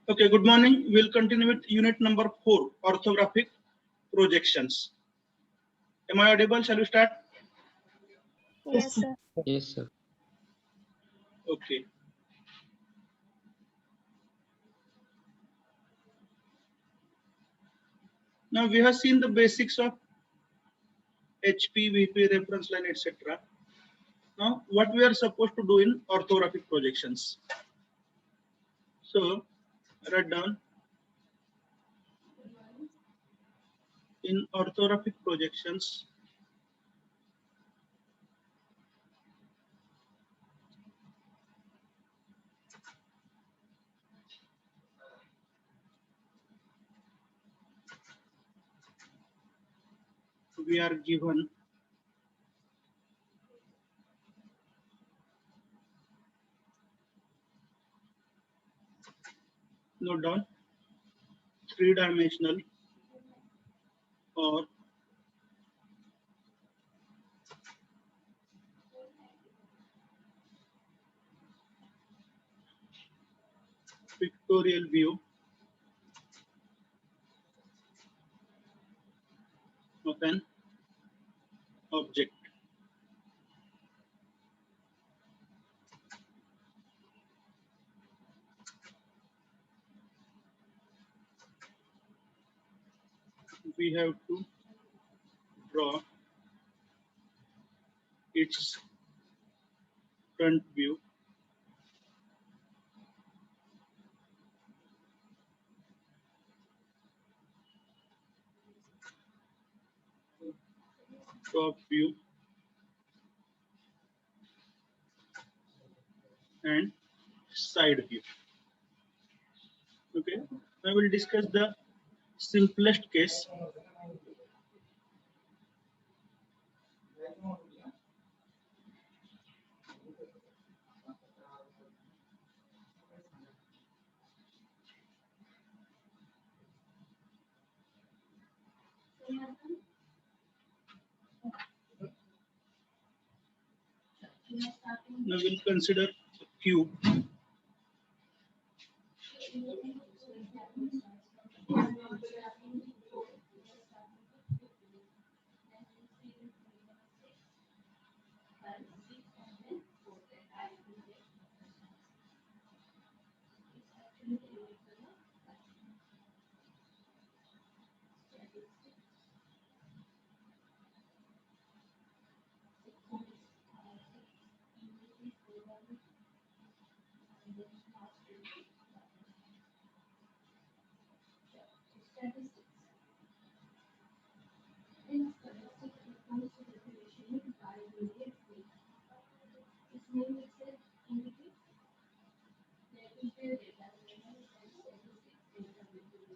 Okay, good morning. We'll continue with unit number 4, orthographic projections. Am I audible? Shall we start? Yes, sir. Yes, sir. Okay. Now we have seen the basics of HP, VP, reference line, etc. Now what we are supposed to do in orthographic projections. So write down in orthographic projections. We are given note down three-dimensional or pictorial view of an object. We have to draw its front view, top view, and side view. Okay, I will discuss the simplest case. Now we'll consider a cube.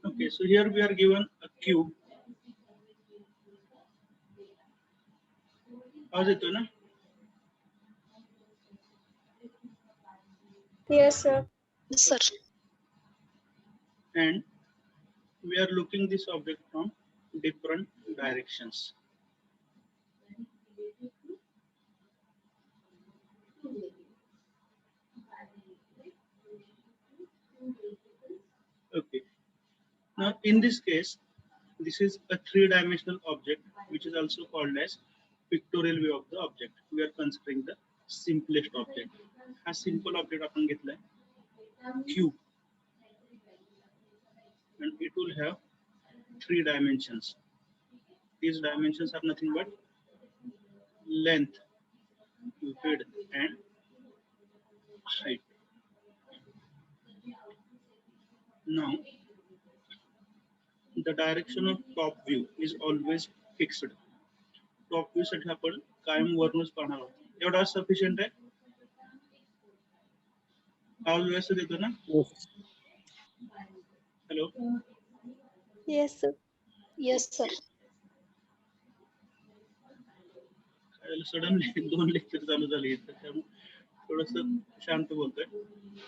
Okay, so here we are given a cube. आवाज येतो ना? Yes, sir. Sir. And we are looking this object from different directions. Okay. Now in this case, this is a three-dimensional object, which is also called as pictorial view of the object. We are considering the simplest object. A simple object आपण घेतलाय cube, and it will have three dimensions. These dimensions are nothing but length, width, and height. Now, the direction of top view is always fixed. Top view साठी आपण कायम वरूनच पाहणार आहोत. एवढा sufficient आहे? आवाज व्यवस्थित येतो ना? Hello. Yes, sir. Yes, sir. Suddenly दोन लेक्चर चालू झाले त्यामुळे थोडस शांत बोलतोय.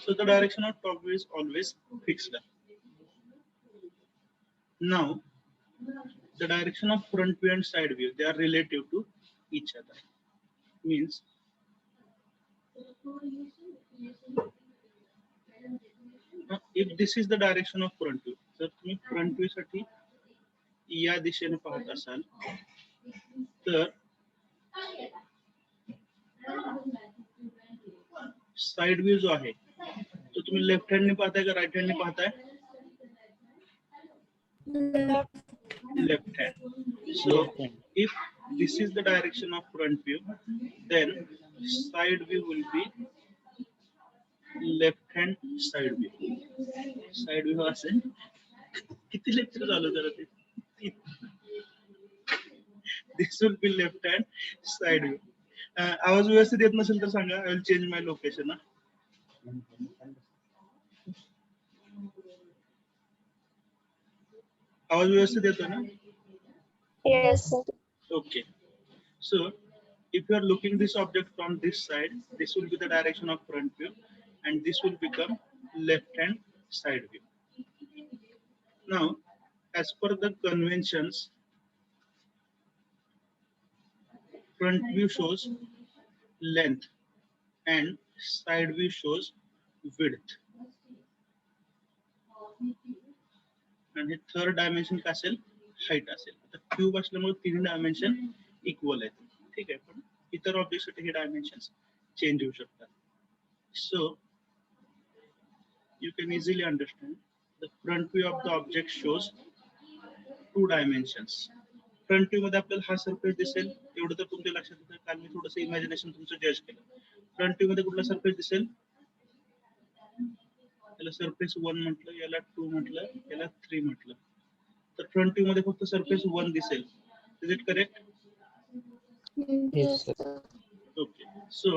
So the direction of top view is always fixed. Now, the direction of front view and side view, they are relative to each other. Means if this is the direction of front view, जर तुम्ही front view साठी या दिशेने पाहत असाल तर side view जो आहे तो तुम्ही लेफ्ट हँडने पाहताय का राइट हँडने पाहताय? Left hand. So if this is the direction of front view, then side view will be left hand side view. Side view असेल किती लेक्चर झालं जरा ते. This will be left hand side view. आवाज व्यवस्थित येत नसेल तर सांगा. I will change my location. आवाज व्यवस्थित येतो ना? Yes, sir. Okay. So if you are looking this object from this side, this will be the direction of front view and this will become left hand side view. Now, as per the conventions, front view shows length and side view shows width. And the third dimension का असेल? Height असेल. आता cube असल्यामुळे तीन dimension equal आहेत. ठीक आहे, पण इतर ऑब्जेक्ट साठी हे डायमेन्शन्स चेंज होऊ शकतात. So you can easily understand the front view of the object shows two dimensions. Front view मध्ये आपल्याला हा सरफेस दिसेल, एवढं तर तुमच्या लक्षात येतं. काल मी थोडंसं इमॅजिनेशन तुमचं जज केलं. फ्रंट व्यू मध्ये कुठला सरफेस दिसेल? याला सरफेस 1 म्हटलं, याला 2 म्हटलं, याला 3 म्हटलं. तर फ्रंट व्यू मध्ये फक्त सरफेस 1 दिसेल. Is it correct? Yes, sir. Okay. So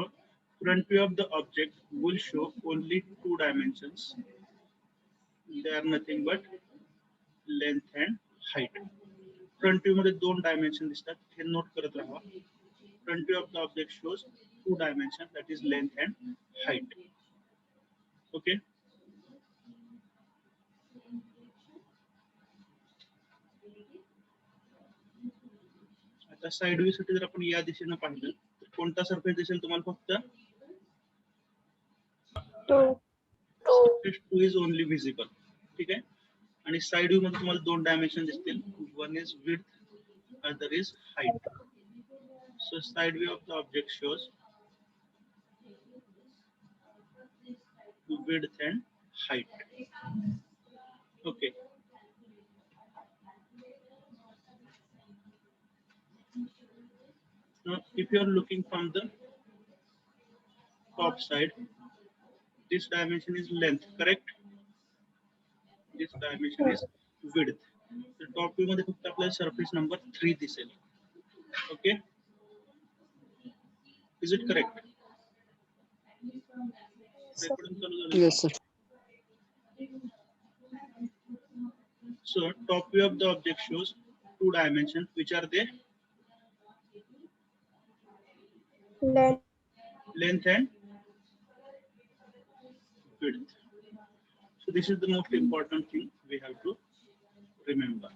front view of the object will show only two dimensions. They are nothing but length and height. Front view मध्ये दोन डायमेन्शन दिसतात. हे नोट करत राहा. Front view of the object shows two dimensions, that is length and height. Okay. आता side view साठी जर आपण या दिशेने पाहिलं तर कोणता सरफेस दिसेल तुम्हाला? फक्त surface 2 is only visible. ठीक आहे. आणि साइड व्ह्यू मध्ये तुम्हाला दोन डायमेन्शन दिसतील. One is width, other is height. So side view of the object shows width and height. Okay. Now, if you are looking from the top side, this dimension is length, correct? This dimension is width. The top view मध्ये फक्त आपल्याला surface number 3 दिसेल. Okay? Is it correct? Yes, sir. So top view of the object shows two dimensions. Which are they? Length and width. So this is the most important thing we have to remember.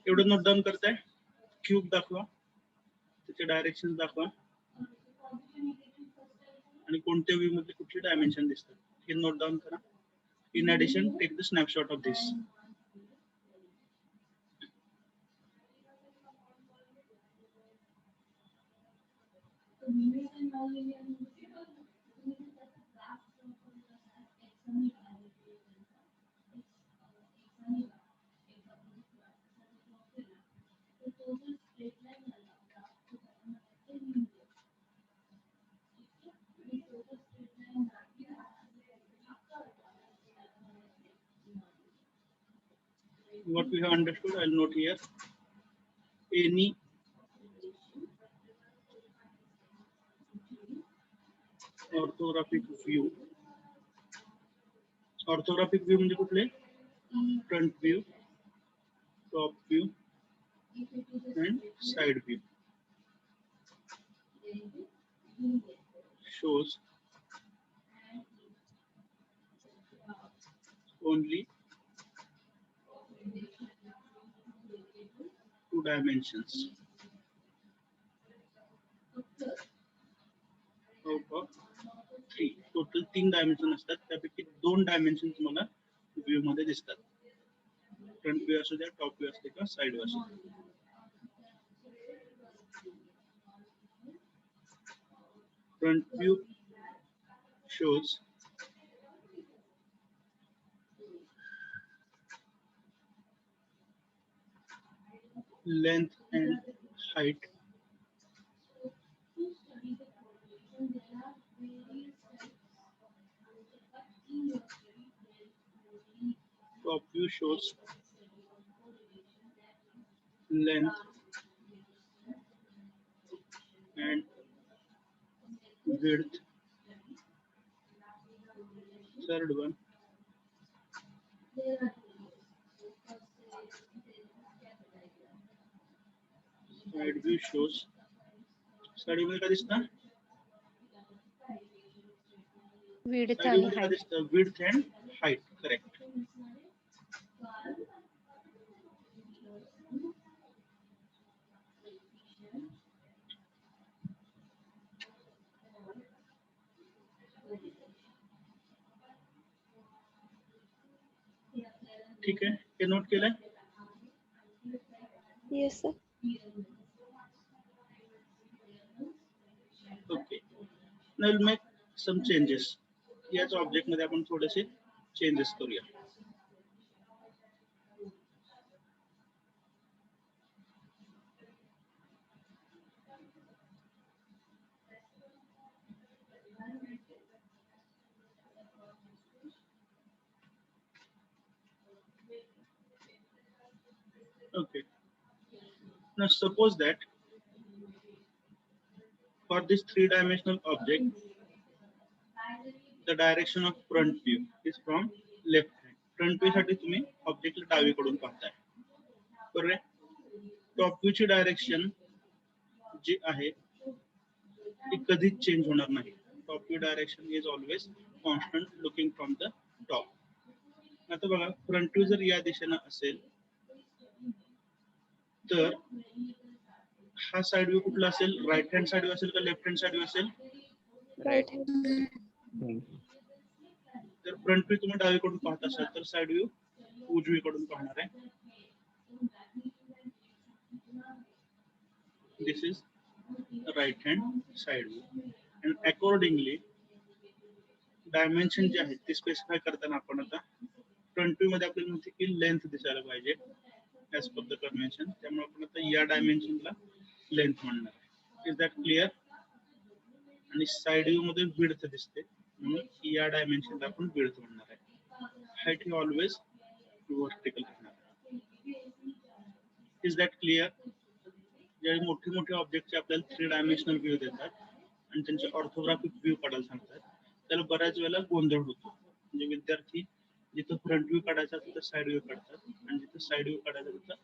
एवढं note down करताय? Cube दाखवा, त्याचे direction दाखवा आणि कोणत्या view मध्ये कुठले dimension दिसतात हे नोट डाऊन करा. In addition take the snapshot of this. What we have understood, I'll note here. Any orthographic view. Orthographic view म्हणजे कुठले? Front view, top view and side view shows only dimensions out of 3. Total 3 dimension असतात, त्यापैकी 2 dimension तुम्हाला view मध्ये दिसतात. Front view असू द्या, top view असते किंवा साइड व्ह्यू असू द्या. Front view shows length and height top view shows length and width. Third one, side view shows, side view मध्ये काय दिसतं? Width Side view and मध्ये काय height. दिसतं? Width and height, correct. ठीक आहे, हे नोट केलंय? Yes, sir. Okay. Now we'll make some changes. याच ऑब्जेक्ट मध्ये आपण थोडेसे चेंजेस करूया. Okay. Now suppose that for this three-dimensional object, the direction of front view is from left hand. Front view साठी तुम्ही ऑब्जेक्टला डावीकडून पाहताय. बरोबर. टॉप व्ह्यू ची डायरेक्शन जी आहे ती कधीच चेंज होणार नाही. Top view direction is always constant looking from the top. आता बघा, फ्रंट व्ह्यू जर या दिशेने असेल तर हा साइड व्ह्यू कुठला असेल? राइट हँड साइड व्ह्यू असेल का लेफ्ट हँड साइड व्ह्यू असेल? Right hand. जर फ्रंट व्ह्यू तुम्ही डावीकडून पाहत असाल तर साइड व्ह्यू उजवीकडून पाहणार आहे. This is right hand side view and accordingly dimension जे आहेत ते स्पेसिफाय करताना आपण आता फ्रंट व्ह्यू मध्ये आपल्याला माहिती की लेंथ दिसायला पाहिजे ऍज पर द कन्व्हेन्शन. त्यामुळे आपण आता या डायमेन्शनला लेंथ म्हणणार आहे. Is that clear? आणि साइड व्ह्यू मध्ये विड्थ दिसते म्हणून या डायमेन्शनला आपण विड्थ म्हणणार आहे. हाईट ही ऑलवेज वर्टिकल राहणार आहे. Is that clear? ज्यावेळी मोठे मोठे ऑब्जेक्टचे आपल्याला 3 डायमेन्शनल व्ह्यू देतात आणि त्यांचे ऑर्थोग्राफिक व्ह्यू काढायला सांगतात, त्याला बऱ्याच वेळेला गोंधळ होतो. म्हणजे विद्यार्थी जिथं फ्रंट व्ह्यू काढायचा तिथं साइड व्ह्यू काढतात आणि जिथं साइड व्ह्यू काढायचा तिथं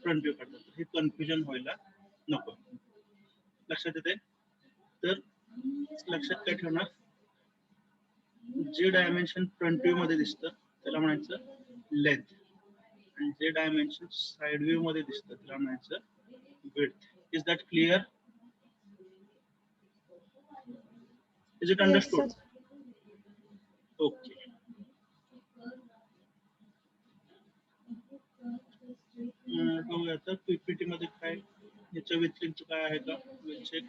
फ्रंट व्ह्यू काढतात. हे कन्फ्युजन व्हायला नको. लक्षात येते? तर लक्षात काय ठेवणार, जे डायमेन्शन फ्रंट व्ह्यू मध्ये दिसतं त्याला म्हणायचं लेंथ आणि जे डायमेन्शन साइड व्ह्यू मध्ये दिसतं त्याला म्हणायचं width. Is that clear? Is it Yes, understood? sir. Okay. बघूया आता पीपीटी मध्ये काय याच्या व्यतिरिक्त काय आहे का, will check.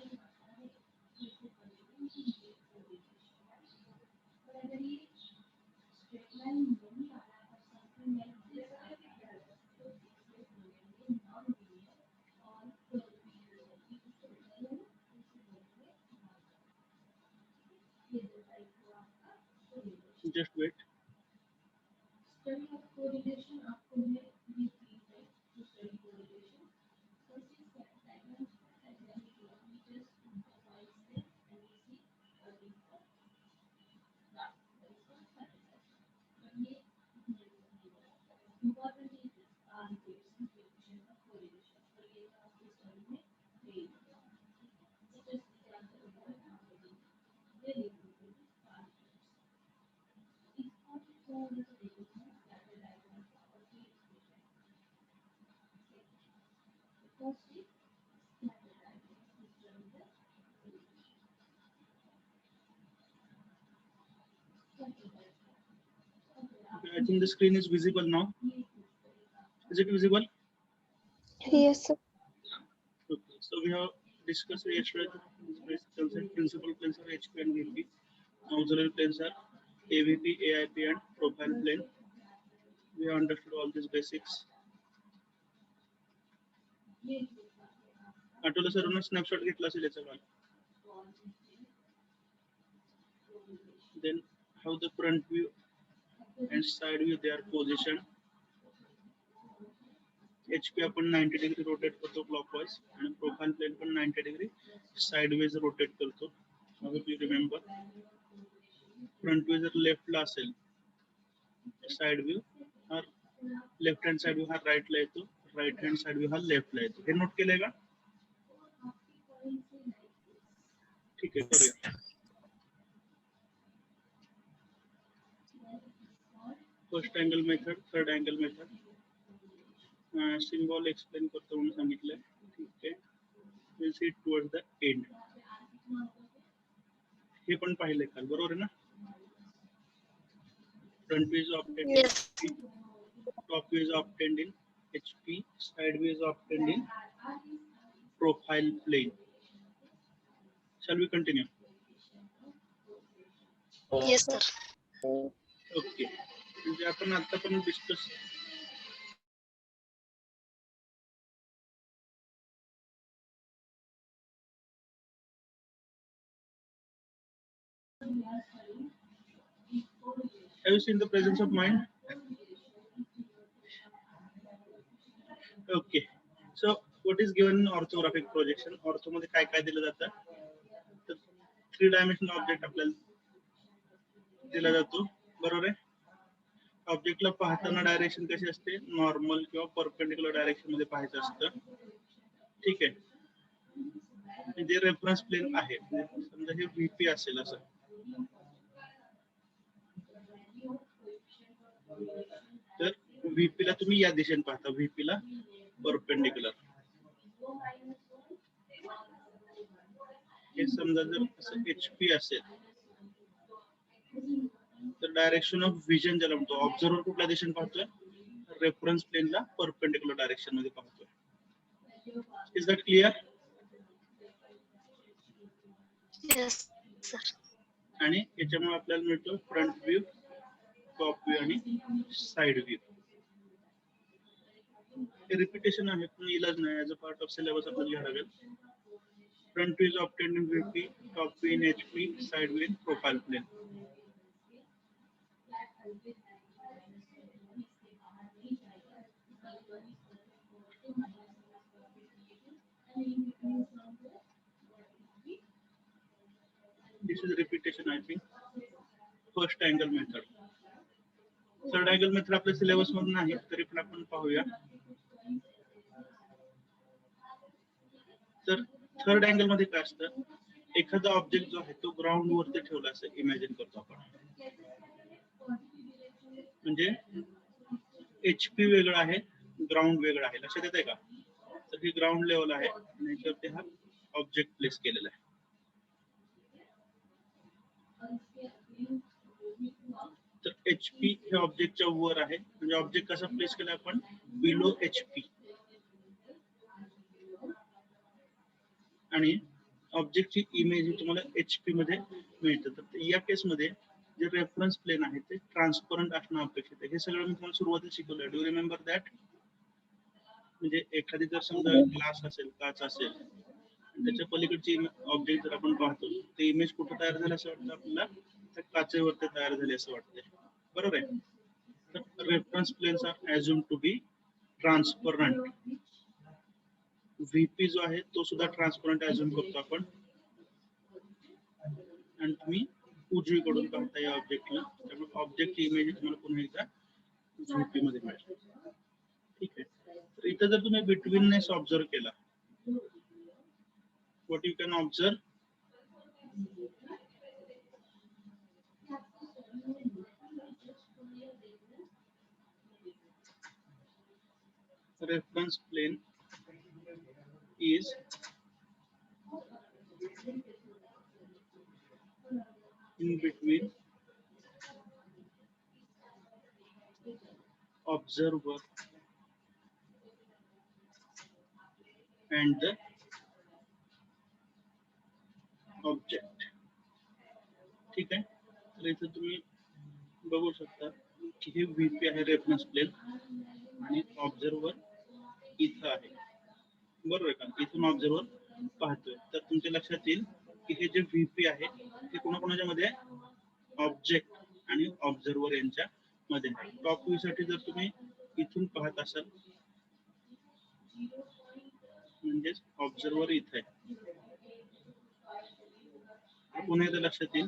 Just wait. I think the screen is visible now. Is it visible? Yes, sir. Okay. So we have discussed yesterday the concept principal planes are HP and VP. Auxiliary planes are AVP, AIP, and profile plane. We have understood all these basics. आठवलं सर्वांना snapshot घेतला असेल याचा काल. Then how the front view and side view they are positioned. HP आपण 90 degree rotate करतो clockwise आणि profile plane पण 90 degree sideways rotate करतो. How will you remember? Front view जर left ला असेल, side view हा left hand side view हा right ला येतो, right hand side view हा left ला येतो. हे नोट केलंय का? ठीक आहे, करूया. First angle method, third angle method. Symbol explain करतो म्हणून सांगितलंय. ठीक आहे. Will see towards the end. हे पण पाहिलंय काल, बरोबर आहे ना? Front view is obtained in HP, top view is obtained in HP, side view is obtained in profile plane. Shall we continue? Yes, sir. Okay. म्हणजे आपण आता पण discuss Have you seen the presence of mind? Okay. So what is given in orthographic projection? Ortho मध्ये काय काय दिलं जातं? तर 3-dimensional ऑब्जेक्ट आपल्याला दिला जातो, बरोबर आहे? ऑब्जेक्टला पाहताना डायरेक्शन कशी असते? नॉर्मल किंवा परपेंडिक्युलर डायरेक्शन मध्ये पाहायचं असतं. ठीक आहे. म्हणजे रेफरन्स प्लेन आहे, समजा हे VP असेल असं. तर VP ला तुम्ही या दिशेने पाहता, VP ला परपेंडिक्युलर. हे समजा जर असं HP असेल तर डायरेक्शन ऑफ विजन ज्याला म्हणतो, ऑब्झर्वर कुठल्या दिशेने पाहतोय? रेफरन्स प्लेनला परपेंडिक्युलर डायरेक्शन मध्ये पाहतोय. Is that clear? Yes, sir. आणि याच्यामुळे आपल्याला मिळतो फ्रंट व्ह्यू, टॉप व्ह्यू आणि साइड व्ह्यू. हे रिपिटेशन आहे, पण इलाज नाही. As a part of syllabus आपल्याला घ्यावं लागेल. Front view is obtained in VP, top view in HP, side view in profile plane. This is repetition, I think. First angle method. Third angle method आपल्या syllabus मध्ये नाही, तरी पण आपण पाहूया. तर थर्ड अँगल मध्ये काय असतं? एखादा ऑब्जेक्ट जो आहे तो ग्राउंड वरती ठेवला असं इमॅजिन करतो आपण. म्हणजे HP वेगळा आहे, ग्राउंड वेगळा आहे. लक्षात येते का? तर ही ग्राउंड लेवल आहे आणि याच्यावरती हा ऑब्जेक्ट प्लेस केलेला आहे. तर HP हे ऑब्जेक्टच्या वर आहे, म्हणजे ऑब्जेक्ट कसा प्लेस केला आपण? Below HP. आणि ऑब्जेक्टची इमेज तुम्हाला HP मध्ये मिळते. तर या केस मध्ये जे रेफरन्स प्लेन आहे ते ट्रान्सपरंट असणं अपेक्षित आहे. हे सगळं मी तुम्हाला सुरुवातीला शिकवलं. Do remember that? म्हणजे एखादी जर समजा ग्लास असेल, काच असेल, त्याच्या पलीकडची ऑब्जेक्ट जर आपण पाहतो, ते इमेज कुठे तयार झाले असं वाटतं आपल्याला? त्या काचेवरती तयार झाले असं वाटतंय, बरोबर आहे? तर reference planes are assume to be transparent. VP जो आहे तो सुद्धा ट्रान्सपरंट अज्युम करतो आपण. आणि तुम्ही उजवीकडून पाहता या ऑब्जेक्टला, त्यामुळे ऑब्जेक्ट इमेज तुम्हाला पुन्हा एकदा VP मध्ये मिळेल. ठीक आहे. तर इथं जर तुम्ही बिटवीननेस ऑब्झर्व केला, what you can observe? Reference plane is in between observer and the object. ठीक आहे. तर इथे तुम्ही बघू शकता की हे VP आहे रेफरन्स प्लेन आणि ऑब्झर्वर इथं आहे. बरोबर आहे का? इथून ऑब्झर्वर पाहतोय. तर तुमच्या लक्षात येईल की हे जे VP आहे ते कोणाकोणाच्या मध्ये आहे? ऑब्जेक्ट आणि ऑब्झर्वर यांच्या मध्ये आहे. टॉप व्ह्यू साठी जर तुम्ही इथून पाहत असाल म्हणजेच ऑब्झर्वर इथे आहे. पुन्हा एकदा लक्षात येईल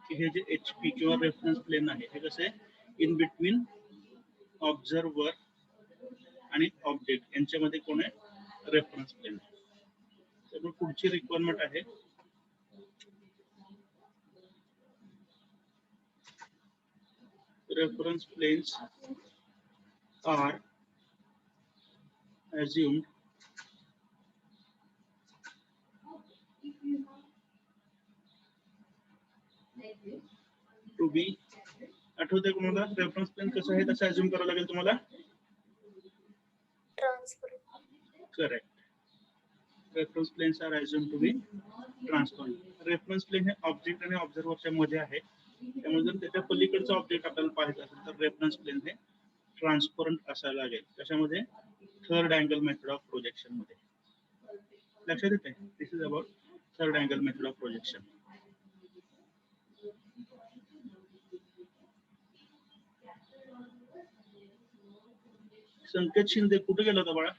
की हे जे HP किंवा रेफरन्स प्लेन आहे हे कसं आहे इन बिटवीन ऑब्झर्वर आणि ऑब्जेक्ट यांच्यामध्ये कोण आहे? Reference plane. त्यामुळे पुढची रिक्वायरमेंट आहे reference planes are assumed to be आठवतंय कोणाला रेफरन्स प्लेन कसं आहे तसं अज्युम करावं लागेल तुम्हाला. Correct. Reference planes are assumed to be transparent. Reference plane हे ऑब्जेक्ट आणि ऑब्झर्वरच्या मध्ये आहे. त्यामुळे जर त्याच्या पलीकडचा ऑब्जेक्ट आपल्याला पाहायचा असेल तर रेफरन्स प्लेन हे ट्रान्सपरंट असायला लागेल. कशामध्ये? Third angle method of projection मध्ये. लक्षात येते? This is about third angle method of projection. संकेत शिंदे कुठे गेला होता बाळा?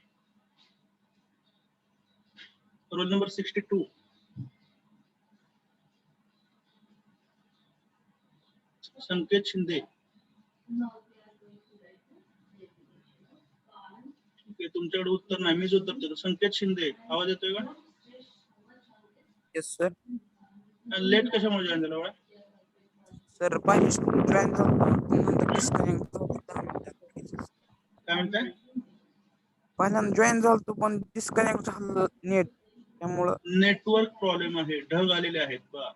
Roll number 62. संकेत शिंदे. ठीक आहे, तुमच्याकडे उत्तर नाही, मीच उत्तर देतो. संकेत शिंदे, आवाज येतोय का? Yes sir. लेट कशामुळे जॉईन झाला बाळा? सर पाहिजे जॉईन झालं डिस्कनेक्ट. काय म्हणताय? पहिल्यांदा जॉईन झालं तो पण डिस्कनेक्ट झालं नेट, त्यामुळं नेटवर्क प्रॉब्लेम आहे, ढग आलेले आहेत बा.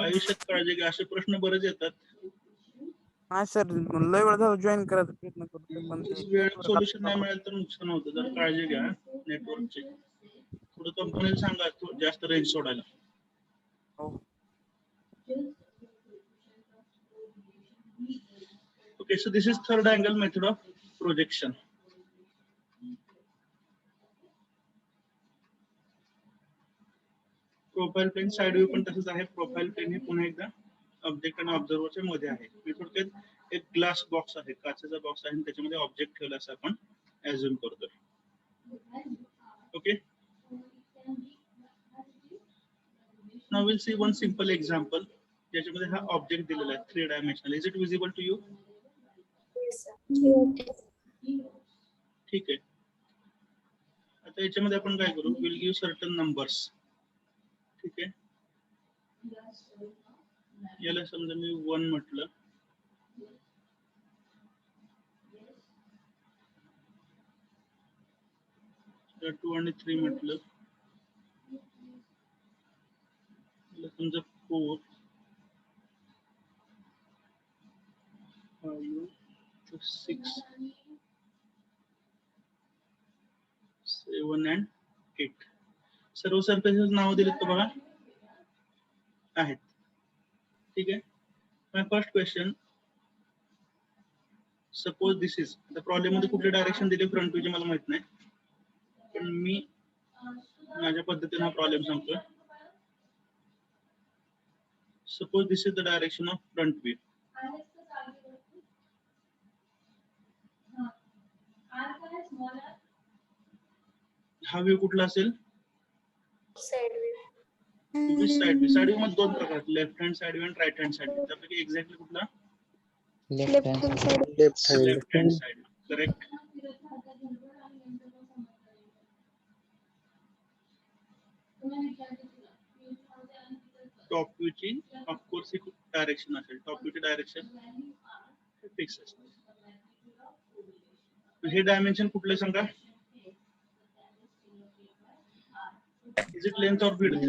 आयुष्यात काळजी घ्या, असे प्रश्न बरेच येतात. नाही सर लय वेळ झालं जॉईन करायचा प्रयत्न करतो पण वेळेत सोल्युशन नाही मिळालं तर नुकसान होतं. जर काळजी घ्या नेटवर्कची. पुढे कंपनीला सांगा जास्त रेंज सोडायला. हो. Okay, so this is third angle method of projection. Profile plane side view पण तसंच आहे. प्रोफाइल प्लेन हे पुन्हा एकदा ऑब्जेक्ट आणि ऑब्झर्वरच्या मध्ये आहे. मी थोडक्यात एक ग्लास बॉक्स आहे, काचेचा बॉक्स आहे आणि त्याच्यामध्ये ऑब्जेक्ट ठेवला असं आपण अज्युम करतोय. Okay, now will see one simple example ज्याच्यामध्ये हा ऑब्जेक्ट दिलेला आहे 3 dimensional. Is it visible to you? ठीक आहे. आता याच्यामध्ये आपण काय करू? Will give certain numbers. ठीक आहे, याला समजा मी 1 म्हटलं, तर 2 आणि 3 म्हटलं, याला समजा 4, 5, 6, 7 and 8. सर्व सरफेसेस नाव दिलेत का बघा? आहेत. ठीक आहे. My first question, suppose this is, आता प्रॉब्लेम मध्ये कुठले डायरेक्शन दिले फ्रंट व्ह्यूचे मला माहित नाही, पण मी माझ्या पद्धतीने हा प्रॉब्लेम सांगतोय. Suppose this is the direction of front view. हा व्ह्यू कुठला असेल? Side view. Side view. Side view मध्ये 2 प्रकार आहेत, लेफ्ट हँड साइड व्ह्यू आणि राईट हँड साइड व्ह्यू. त्यापैकी एक्झॅक्टली कुठला? Left hand side. Left hand side. Correct. Top view ची ऑफकोर्स एक डायरेक्शन असेल. टॉप व्ह्यू ची डायरेक्शन फिक्स असेल. हे डायमेन्शन कुठले सांगा? Is it length or width?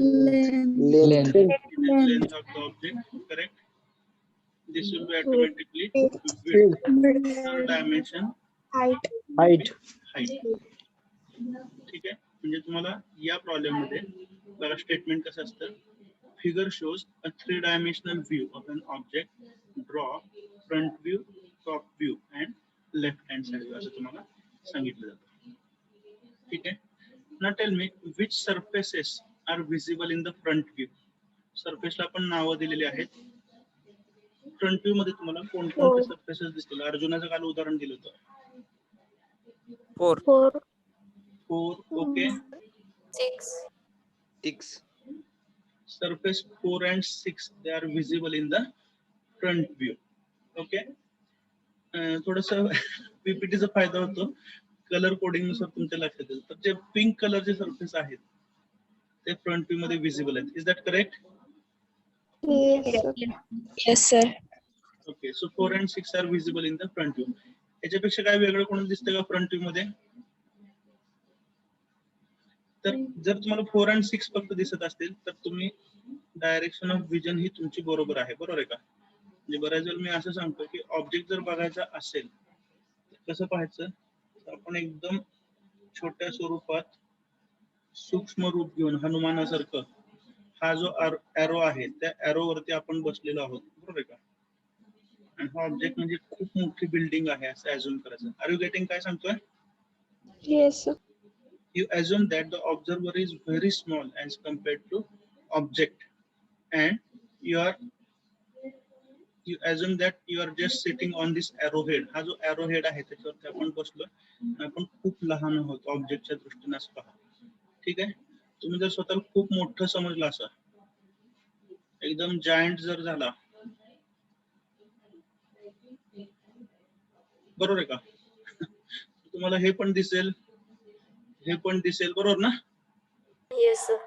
Length. Length of the object. Correct. this will be automatically width. Third dimension height. height. height. ठीक आहे, म्हणजे तुम्हाला या प्रॉब्लेम मध्ये बघा स्टेटमेंट कसं असतं. Figure shows a 3-dimensional view of an object. Draw front view, top view and left hand side view असं तुम्हाला सांगितलं जातं. ठीक आहे. Now tell me which surfaces are visible in the front view. सरफेसला पण नावं दिलेली आहेत. फ्रंट व्ह्यू मध्ये तुम्हाला कोणकोणते सरफेसेस दिसतील? अर्जुनाचं काल उदाहरण दिलं होतं. 4. 4. 4. Okay. 6. 6. Surface 4 and 6 they are visible in the front view. Okay. थोडस पीपीटीचा फायदा होतो, कलर कोडिंग नुसार तुमच्या लक्षात येईल. तर जे पिंक कलरचे सरफेस आहेत ते फ्रंट व्ह्यू मध्ये विजिबल आहेत. Is that correct? Yes, sir. Okay. So 4 and 6 are visible in the front view. याच्यापेक्षा काय वेगळं कोणाला दिसतं का फ्रंट व्ह्यू मध्ये? तर जर तुम्हाला 4 and 6 फक्त दिसत असतील तर तुम्ही डायरेक्शन ऑफ विजन ही तुमची बरोबर आहे. बरोबर आहे का? म्हणजे बऱ्याच वेळा मी असं सांगतो की ऑब्जेक्ट जर बघायचा असेल तर कसं पाहायचं, तर आपण एकदम छोट्या स्वरूपात सूक्ष्म रूप घेऊन हनुमानासारखं हा जो एरो आहे त्या एरो वरती आपण बसलेलो आहोत. बरोबर आहे का? आणि हा ऑब्जेक्ट म्हणजे खूप मोठी बिल्डिंग आहे असं अज्युम करायचं. आर यू गेटिंग काय सांगतोय? Yes, sir. You assume that the observer is very small as compared to object, and you assume that you are just sitting on this arrowhead. हा जो arrowhead आहे त्याच्यावरती आपण बसलो, आपण खूप लहान आहोत ऑब्जेक्टच्या दृष्टीने असं पहा. ठीक आहे. तुम्ही जर स्वतःला खूप मोठं समजलं असं एकदम जायंट जर झाला, बरोबर आहे का? तुम्हाला हे पण दिसेल, हे पण दिसेल, बरोबर ना? Yes, sir.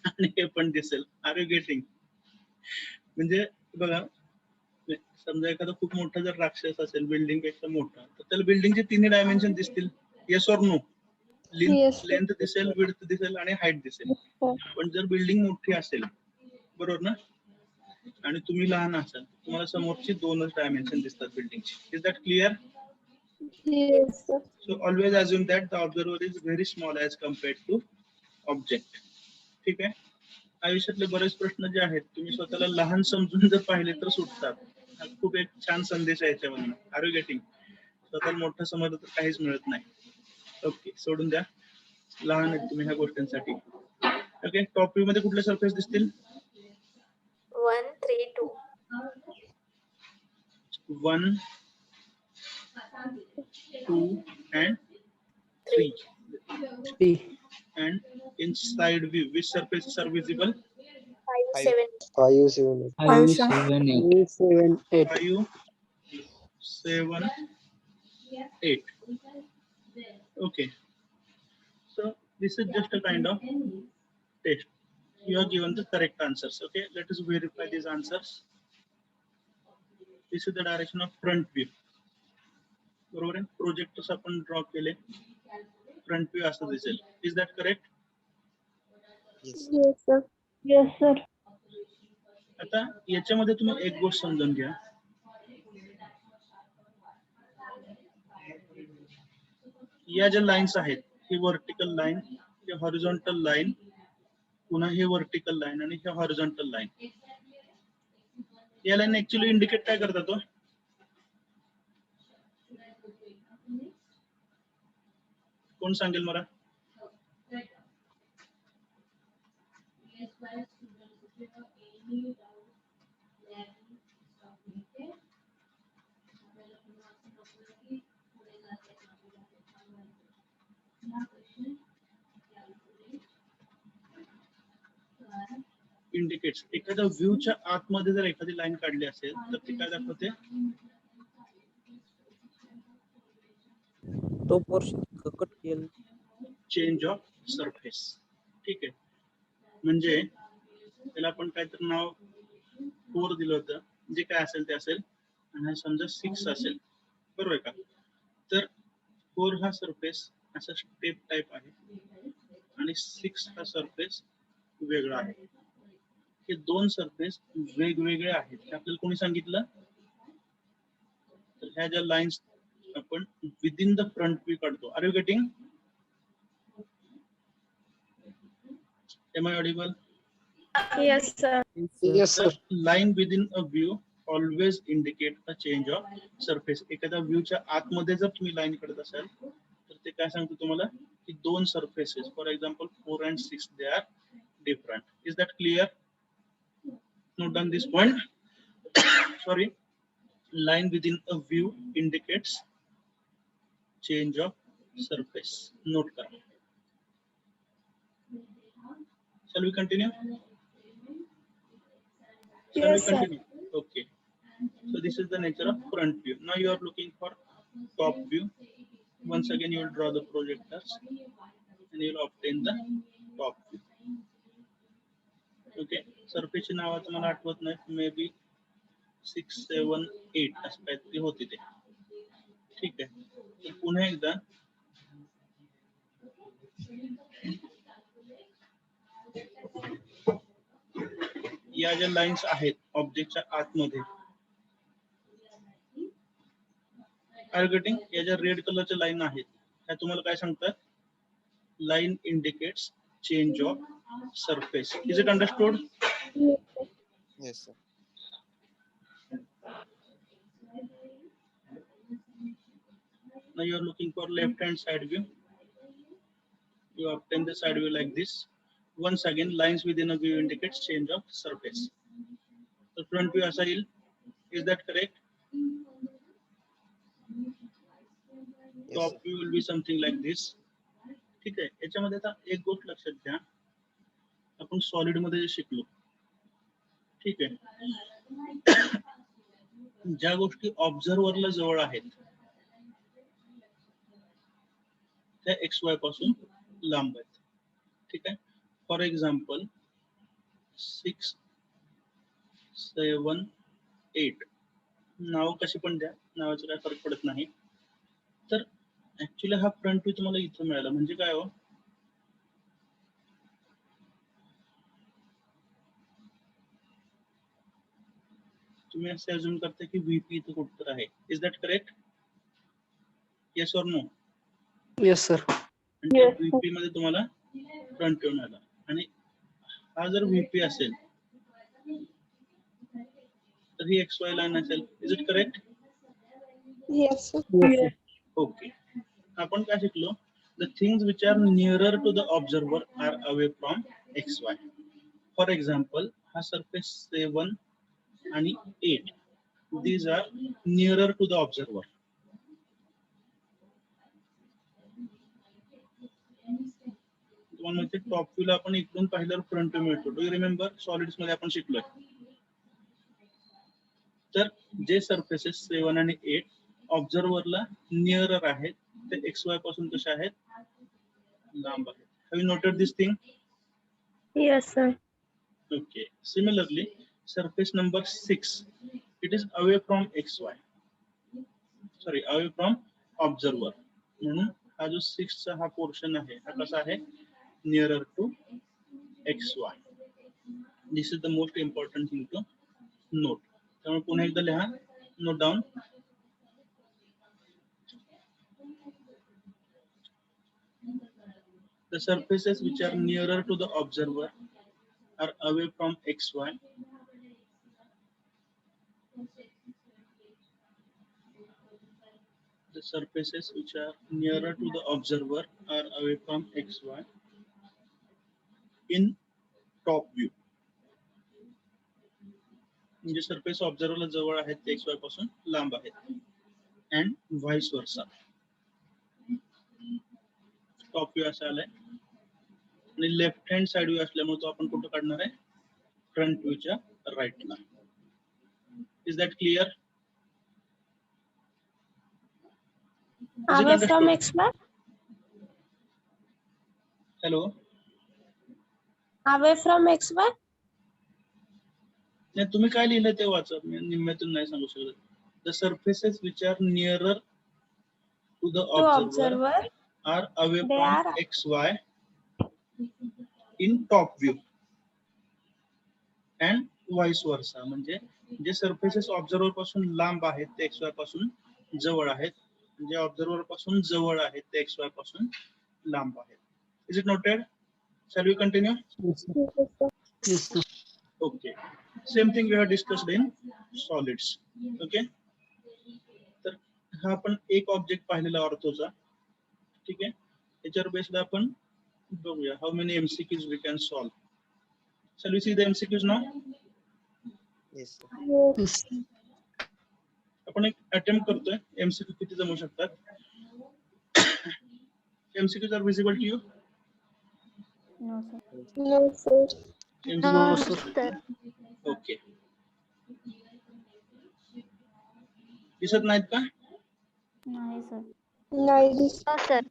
आणि हे पण दिसेल. Are you getting? म्हणजे बघा, समजा एखादा खूप मोठा जर राक्षस असेल बिल्डिंग पेक्षा मोठा, तर त्याला बिल्डिंगचे तिन्ही डायमेन्शन दिसतील. Yes or no? Yes, sir. Length दिसेल, विड्थ दिसेल आणि हाईट दिसेल. पण जर बिल्डिंग मोठी असेल, बरोबर ना, आणि तुम्ही लहान असाल, तुम्हाला समोरची 2च डायमेन्शन दिसतात बिल्डिंगची. Is that clear? Yes, sir. So always assume that the observer is very small as compared to object. ठीक आहे. आयुष्यातले बरेच प्रश्न जे आहेत तुम्ही स्वतःला लहान समजून जर पाहिले तर सुटतात. हा खूप एक छान संदेश आहे याच्यामधून. Are you getting? स्वतःला मोठं समजलं तर काहीच मिळत नाही. ओके, सोडून द्या, लहान आहेत तुम्ही ह्या गोष्टींसाठी. ओके. टॉप व्ह्यू मध्ये कुठले सरफेस दिसतील? 1, 3, 2. 1, 2 and 3. 3. And in side view, which surfaces are visible? 5, 5. 7. 5, 7. 5, 7, 8. 5, 7, 8. Okay. So this is just a kind of test. You are given the correct answers. Okay. Let us verify these answers. This is the direction of front view. बरोबर आहे. Projectors आपण draw केले, front view असं दिसेल. Is that correct? Yes. Yes, sir. Yes, sir. आता याच्यामध्ये तुम्ही एक गोष्ट समजून घ्या. या ज्या लाईन्स आहेत, ही व्हर्टिकल लाईन, ही हॉरिझॉन्टल लाईन, पुन्हा ही व्हर्टिकल लाईन आणि ही हॉरिझॉन्टल लाईन. या लाईन ऍक्च्युअली इंडिकेट काय करतात तो? कोण सांगेल मला? इंडिकेट्स. एखाद्या व्ह्यूच्या आतमध्ये जर एखादी लाईन काढली असेल तर ती काय दाखवते? तो पोर्शन कट केलं. Change of surface. ठीक आहे. म्हणजे त्याला आपण काहीतरी नाव 4 दिलं होतं, जे काय असेल ते असेल, आणि हा समजा 6 असेल, बरोबर आहे का? तर 4 हा सरफेस असा स्टेप टाइप आहे आणि 6 हा सरफेस वेगळा आहे. हे 2 सरफेस वेगवेगळे आहेत. हे आपल्याला कोणी सांगितलं? तर ह्या ज्या लाईन्स आपण विदिन द फ्रंट व्ह्यू काढतो. Are you getting? Am I audible? Yes, sir. Yes, sir. Line within a view always indicate a change of surface. एखाद्या व्ह्यूच्या आतमध्ये जर तुम्ही लाईन काढत असाल तर ते काय सांगतो तुम्हाला की दोन surfaces for example 4 and 6 they are different. Is that clear? Note down this point. Sorry. Line within a view indicates change of surface. Note करा. Shall we continue? Shall we Yes, sir. continue? Okay. So this is the nature of front view. Now you are looking for top view. Once again, you will draw the projectors and you will obtain the top view. Okay. Surface नावाचं मला आठवत नाही. Maybe 6, 7, 8 असं काहीतरी होती ते. ठीक आहे. तर पुन्हा एकदा या ज्या लाईन्स आहेत ऑब्जेक्टच्या आतमध्ये आर गेटिंग, या ज्या रेड कलरच्या लाईन आहेत त्या तुम्हाला काय सांगतात? Line indicates change of surface. Is it understood? Yes, sir. Now you are looking for left hand side view. You obtain the side view like this. Once again, lines within a view indicates change of surface. The front view असा येईल. Is that correct? Yes, Top sir. view will be something like this. ठीक आहे. याच्यामध्ये आता एक गोष्ट लक्षात घ्या, आपण सॉलिड मध्ये जे शिकलो, ठीक आहे, ज्या गोष्टी ऑब्झर्वरला जवळ आहेत त्या XY पासून लांब आहेत. ठीक आहे. फॉर एक्झाम्पल 6, 7, 8 नाव कशी पण द्या, नावाचा काय फरक पडत नाही. तर ऍक्च्युली हा फ्रंट व्ह्यू तुम्हाला इथं मिळाला म्हणजे काय हो, तुम्ही असं अज्युम करता की VP इथं कुठतर आहे. Is that correct? Yes or no? Yes, sir. आणि त्या Yes, sir. VP मध्ये तुम्हाला फ्रंट व्ह्यू मिळाला आणि हा जर VP असेल तर ही XY लाईन असेल. Is it correct? Yes, sir. Yes, sir. Okay. आपण काय शिकलो? The things which are nearer to the observer are away from XY. For example हा सरफेस 7 आणि 8 these are nearer to the observer. तुम्हाला माहिती top व्ह्यूला आपण इकडून पाहिल्यावर फ्रंट व्ह्यू मिळतो. Do you remember? सॉलिड्स मध्ये आपण शिकलोय. तर जे सरफेसेस 7 आणि 8 ऑब्झर्वरला नियरर आहेत ते XY पासून कसे आहेत? लांब आहेत. Have you noted this thing? Yes, sir. Okay. Similarly, surface number 6, it is away from XY. Sorry, away from observer. म्हणून हा जो 6 चा हा पोर्शन आहे हा कसा आहे? Nearer to XY. This is the most important thing to note. त्यामुळे पुन्हा एकदा लिहा. Note down. The surfaces which are nearer to the observer are away from XY. The surfaces which are nearer to the observer are away from XY in top view. म्हणजे surface ऑब्झर्वरला जवळ आहेत ते XY पासून लांब आहेत. And vice versa. Top view असा आलाय आणि लेफ्ट हँड साइड व्ह्यू असल्यामुळे तो आपण कुठं काढणार आहे? फ्रंट व्ह्यूच्या राईटला. Is that clear? Away from XY. Hello. Away from XY. नाही, तुम्ही काय लिहिलं ते वाचा. मी निम्म्यातून नाही सांगू शकत. The surfaces which are nearer to the To observer observer. Are away They from are- XY in top view and vice versa. म्हणजे जे सर्फेसेस ऑब्झर्वर पासून लांब आहेत ते XY पासून जवळ आहेत, जे ऑब्झर्वर पासून जवळ आहेत ते XY पासून लांब आहेत. Is it noted? Shall we continue? Yes, sir. Yes, sir. Yes, sir. Okay. Same thing we have discussed in solids. Okay. तर हा आपण एक ऑब्जेक्ट पाहिलेला ऑर्थोचा. ठीक आहे. याच्यावर बेस्ड आपण बघूया how many MCQs we can solve. Shall we see the MCQs now? Yes, sir. Yes. आपण एक अटेम्प्ट करतोय. MCQ किती जमू शकतात? MCQs are visible to you? No, sir. No, MCQs sir. ओके. दिसत नाहीत का? नाही सर. नाही दिसत. sir.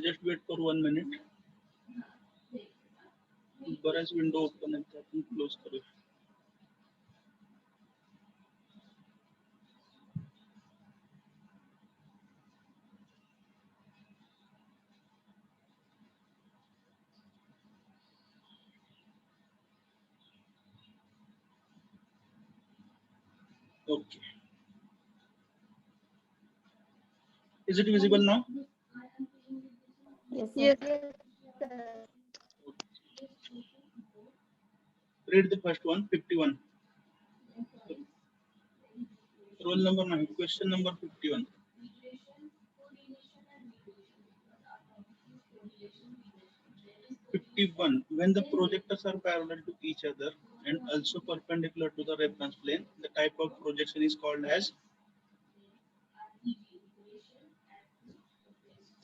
Just wait for 1 minute. बऱ्याच विंडो ओपन आहेत त्या आपण क्लोज करूया. Okay. Is it visible now? Yes. Read the first one, 51. Roll number 9, question number 51. When the projectors are parallel to each other and also perpendicular to the reference plane, the type of projection is called as.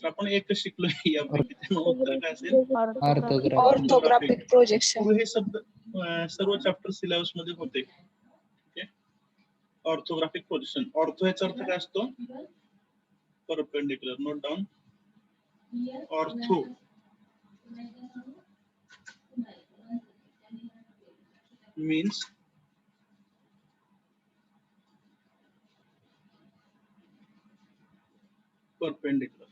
तर आपण एक शिकलो यापैकी, त्यामुळे उत्तर काय असेल? Orthographic. Orthographic projection. हे शब्द सर्व chapter syllabus मध्ये होते. Orthographic position. ऑर्थो याचा अर्थ काय असतो? Perpendicular. Note down. Ortho means perpendicular.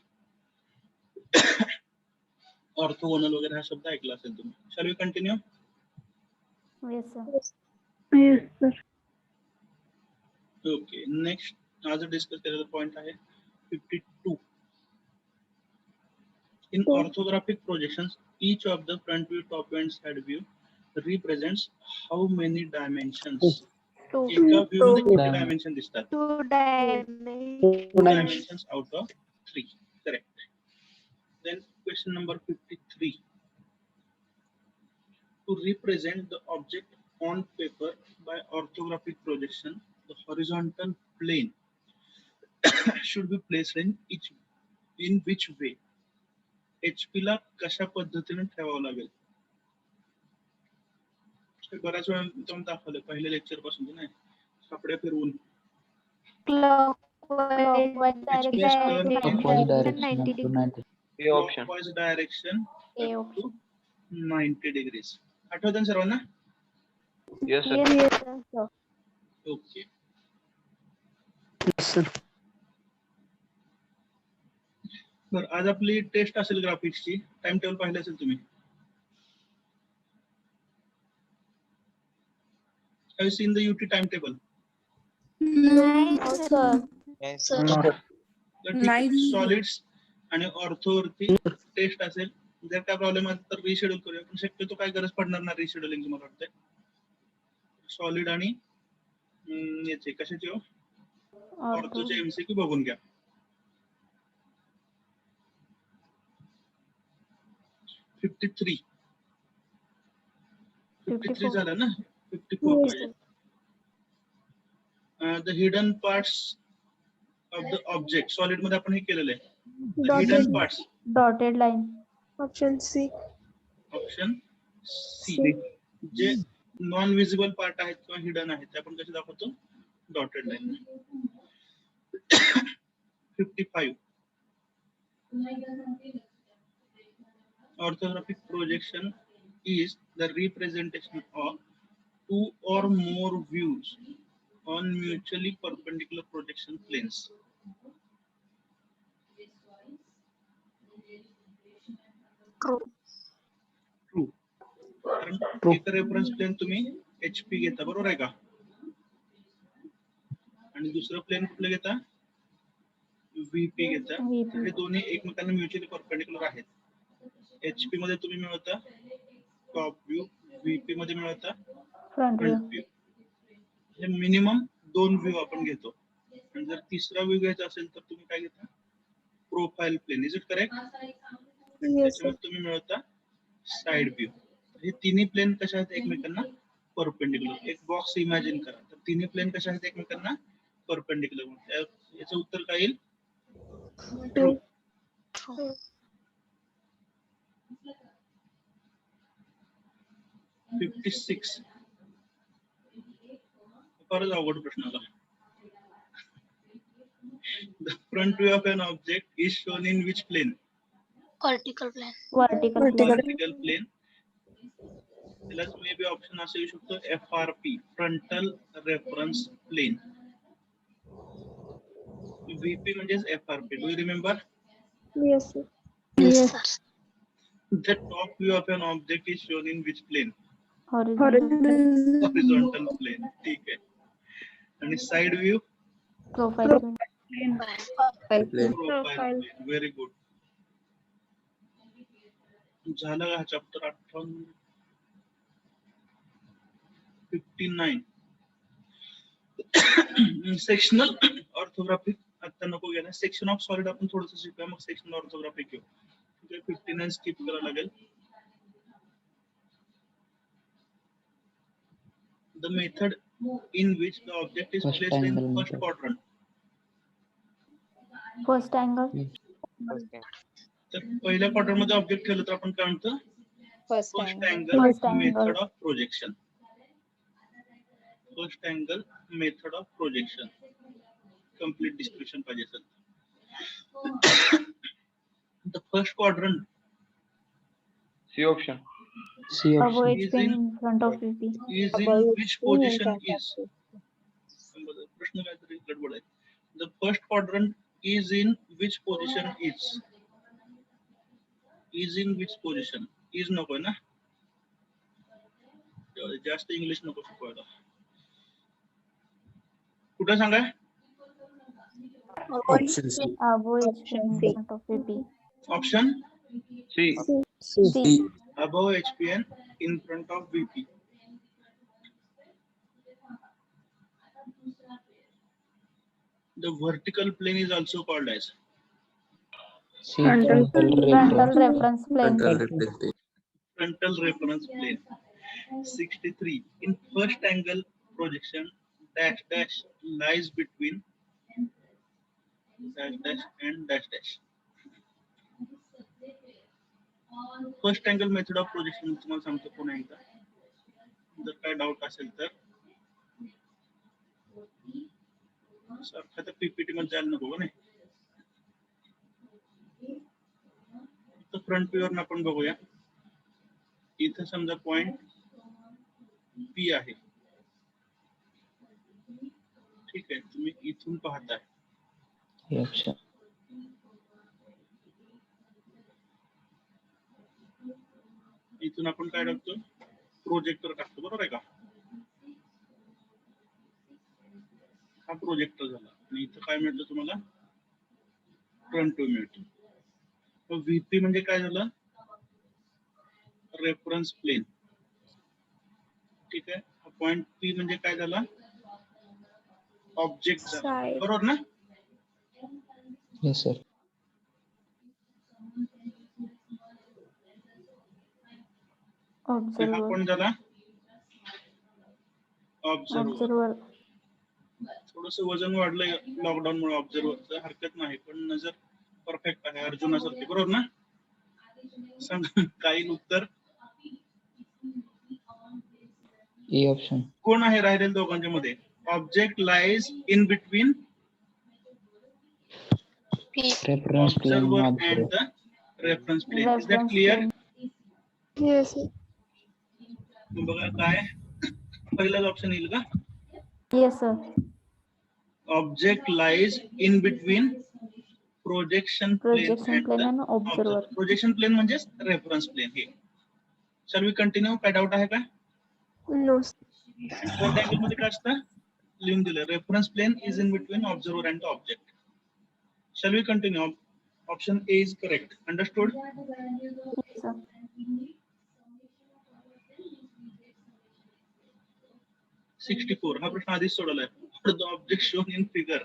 Orthogonal वगैरे हा शब्द ऐकला असेल तुम्ही. Shall we continue? Yes, sir. Yes, sir. Okay. Next, आज डिस्कस केलेला पॉइंट आहे 52. In orthographic projections, each of the front view, top view, and side view represents how many dimensions? एका व्यू मध्ये किती डायमेन्शन दिसतात? 2 dimensions. 2 dimensions out of 3. Correct. Then question number 53. To represent the object on paper by orthographic projection, the horizontal plane should be placed in which way? HP ला कशा पद्धतीने ठेवावं लागेल? बऱ्याच वेळा तुम्ही दाखवलं पहिल्या लेक्चर पासून नाही, सापड्या फिरवून Clockwise Direction 90 to 90. clockwise direction up to 90 degrees. आठवतं ना सर्वांना? Yes, sir. Yes, sir. Okay. Yes, sir. बरं, आज आपली टेस्ट असेल ग्राफिक्सची. टाइम टेबल पाहिलं असेल तुम्ही. Have you seen the UT timetable? No, sir. Yes, Sir. sir. तर ठीक आहे, सॉलिड्स आणि ऑर्थो वरती टेस्ट असेल. जर काय प्रॉब्लेम असेल तर रिशेड्यूल करूया, पण शक्यतो काय गरज पडणार ना रिशेड्युलिंग मला वाटतंय. सॉलिड आणि याचे कशाचे हो? ऑर्थोचे MCQ बघून घ्या. 53 झालं ना? 54 पाहिजे. The hidden parts of the object. Solid मध्ये आपण हे केलेलं आहे. Hidden parts. Dotted line. Option C. Option C. जे नॉन विजिबल पार्ट आहेत किंवा हिडन आहेत ते आपण कसे दाखवतो? Dotted line. 55. Orthographic projection is the representation of two or more views on mutually perpendicular projection planes. True. कारण True. एक रेफरन्स प्लेन तुम्ही HP घेता, बरोबर आहे का? आणि दुसरं प्लेन कुठलं घेता? VP घेता. VP. हे दोन्ही एकमेकांना म्युच्युअली परपेंडिक्युलर आहेत. HP मध्ये तुम्ही मिळवता टॉप व्ह्यू, VP मध्ये मिळवता फ्रंट व्ह्यू. Front view. हे मिनिमम 2 व्ह्यू आपण घेतो. आणि जर तिसरा व्ह्यू घ्यायचा असेल तर तुम्ही काय घेता? Profile plane. Is it correct? त्याच्यामध्ये तुम्ही मिळवता साइड व्ह्यू. हे तिन्ही प्लेन कशा आहेत एकमेकांना परपेंडिक्युलर. एक बॉक्स इमॅजिन करा. तर तिन्ही प्लेन कशा आहेत एकमेकांना परपेंडिक्युलर. याचं उत्तर काय येईल? ट्रू. True. 56. फारच अवघड प्रश्न आला. The front view of an object is shown in which plane? Vertical plane. Vertical plane. Vertical plane. त्याला मे बी ऑप्शन असं येऊ शकतो FRP, frontal reference plane. VP म्हणजेच FRP. Do you remember? Yes, sir. Yes, sir. The top view of an object is shown in which plane? Horizontal. Horizontal plane. ठीक आहे. आणि side view? Profile plane. Profile plane. Very good. झालं का chapter 58? 59. Sectional orthography आता नको घ्यायला. Section of solid आपण थोडंसं शिकूया, मग सेक्शनल ऑर्थोग्राफी घेऊ. 59 स्किप करावं लागेल. The method in which the object is First placed in angle first method. quadrant. First angle. Okay. तर पहिल्या क्वाड्रंट मध्ये ऑब्जेक्ट ठेवलं तर आपण काय म्हणतो? First angle First angle. Method of projection. First angle method of projection. Complete description पाहिजे असेल. The first quadrant C option. C Above option. HP and in front of VP. is in which position is? प्रश्न काहीतरी गडबड आहे. The first quadrant is in which position is? Is in which position? Is नको ना? जास्त English नको शिकवायला. कुठं सांगा? Option C. Above HP and in front of VP. Option C. C. above HP and in front of VP. The vertical plane is also called as C. Frontal Frontal reference. reference plane. frontal reference plane. 63. In first angle projection, dash dash lies between dash dash and dash dash. First angle method of projection तुम्हाला सांगतो पुन्हा एकदा. जर काय doubt असेल तर सारखं तर पीपीटी मध्ये जायला नको नाही. फ्रंट व्ह्यू वरून आपण बघूया. इथं समजा पॉइंट पी आहे. ठीक आहे, तुम्ही इथून पाहताय. C option. इथून आपण काय टाकतो? प्रोजेक्टर टाकतो, बरोबर आहे का? हा प्रोजेक्टर झाला आणि इथं काय मिळतं तुम्हाला? फ्रंट व्ह्यू मिळतो. व्हीपी म्हणजे काय झालं? Reference plane. ठीक आहे. हा पॉइंट पी म्हणजे काय झाला? ऑब्जेक्ट झाला, बरोबर ना? Yes, sir. हा Observer. कोण झाला? ऑब्झर्वर. Observer. थोडस वजन वाढलंय लॉकडाऊन मुळे ऑब्झर्वरचं, हरकत नाही, पण नजर परफेक्ट आहे अर्जुनासारखी, बरोबर ना? सांगा काही उत्तर. E option. कोण आहे राहिलेल्या दोघांच्या मध्ये? Object lies in between Reference plane observer not and zero. The reference plane. Is that Reference clear? plane. Yes. मग बघा काय पहिलाच ऑप्शन येईल का? Yes, sir. Object lies in between projection plane Projection and plane the and observer. Projection plane म्हणजे reference plane हे. Shall we continue? काय doubt आहे का? No. फोर्थ अँगल मध्ये काय असतं? लिहून दिलं reference plane is in between observer and the object. Shall we continue? Option A is correct. Understood? Yes, sir. $64 हा प्रश्न आधीच सोडवलाय. For the object shown in figure,